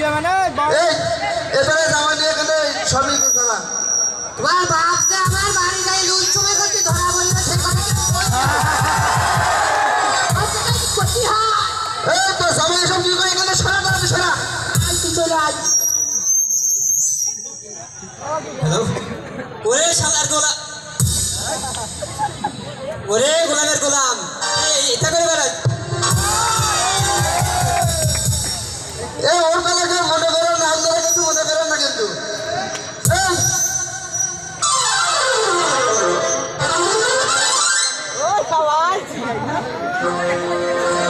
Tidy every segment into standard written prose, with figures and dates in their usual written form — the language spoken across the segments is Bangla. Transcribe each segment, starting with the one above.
ভিডিও মানে এই এবারে জামাই নিয়ে গেলে সবই কথা তোমার বাপ যে আমার বাড়ি যাই লুট চুমে করতে ধরা বললো সে কথা ক্ষতি হয়। এই তো জামাই সব কি করে গেলে সরা দাঁড়াতে সরা তুই চলে আয়। হ্যালো ওরে শালার গোলা ওরে গোলামের গোলাম এটা করে বেড়াই এই ওর বেলাকে মনে করেন না আপনারা কিন্তু মনে করেন না কিন্তু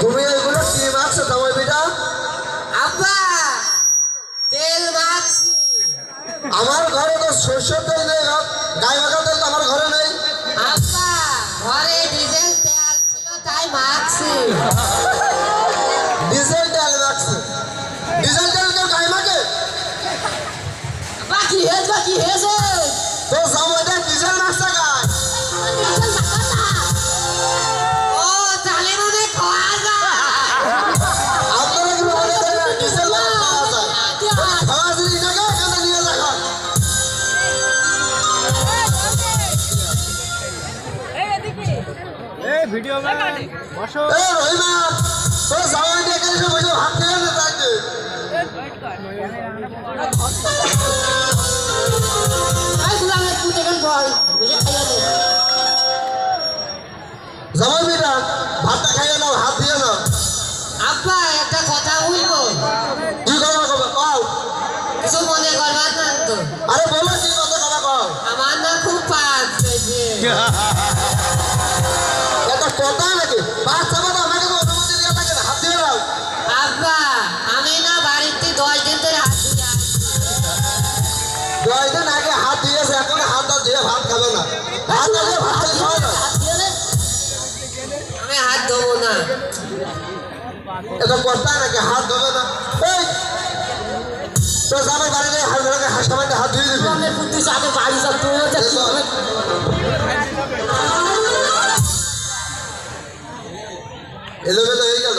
তুমি এগুলো কি মারছো জামাই বেটা আব্বা তেল মাখছি। আমার ঘরে তো সরষের তেল নেই গায়ে মাখা তেল তো আমার ঘরে নেই আব্বা ঘরে ডিজেল তেল ছিল তাই মাখছি। ডিজেল তেল মাখছে ডিজেল তেল কেউ গায়ে মাখে বাকি হেছে তো জামাইটা ডিজেল মাখছে গায়ে ডিজেল মাখা না। ও তাহলে মনে খাওয়া যায়। আপনারা কি মনে করেন ডিজেল খাওয়া যায় খাওয়া যদি না খায় কেন নিয়ে রাখা এই ভিডিও মানে বসো এই রহিমা তো জামাইটা এখানে এসে বসে ভাত খেয়ে না থাকবে আই গুলামে তুই দেখেন বল বুঝে খাইয়া দে। জামাই বেটা ভাতটা খাইয়ে নাও হাত দিয়ে নাও আব্বা একটা কথা বলবো কি কথা কবে কও কিছু মনে করবার না তো। আরে বলো কি কথা কথা কও আমার না খুব পাপ পেয়েছে। এটা কথা নাকি বাচ্চা বাচ্চা আমাকে তো অনুমতি দিয়ে থাকে না হাত দিয়ে নাও আব্বা আমি না বাড়িতে 10 দিন ধরে হাত ধুই। 10 দিন আগে হাত দিয়েছে এখন হাত দিয়ে ভাত খাবে না হাত দিয়ে ভাত খাবে না হাত দিয়ে দে। আমি হাত ধোবো না। এটা কথা নাকি হাত ধোবে না এই তো জামাই বাড়ি গিয়ে হাত ধরে সামান্য হাত ধুয়ে দিবি আমি পুত্র সাথে বাড়ি সব তুই এলোমেলো হয়ে গেল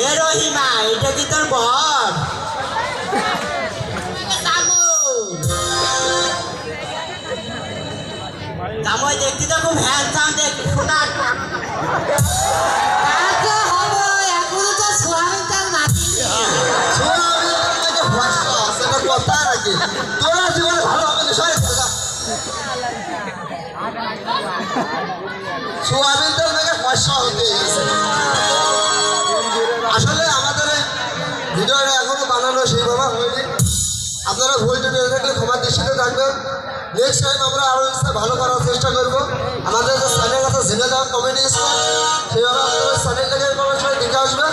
এ রহিমা এটা কি তোর বর জামাই দেখতে তো খুব হ্যান্ডসাম দেখতে শোনা এখনো তো সোয়াবিন তেল নাকি কথা নাকি তোরা জীবনে ভালো হবে না সবাই সোয়াবিন তেল থেকে পয়সা হতে গেছে আসলে আমাদের এই ভিডিওটা এখনো বানানো সেইভাবে হয়নি আপনারা ভুল ত্রুটি থাকলে ক্ষমার দৃষ্টিতে থাকবেন নেক্সট টাইম আমরা আরও ভালো করার চেষ্টা করবো আমাদের যে চ্যানেল আছে জেনে যাওয়ার কমেডি স্কোয়াড সেইভাবে আপনাদের চ্যানেলটাকে সবাই দেখে আসবেন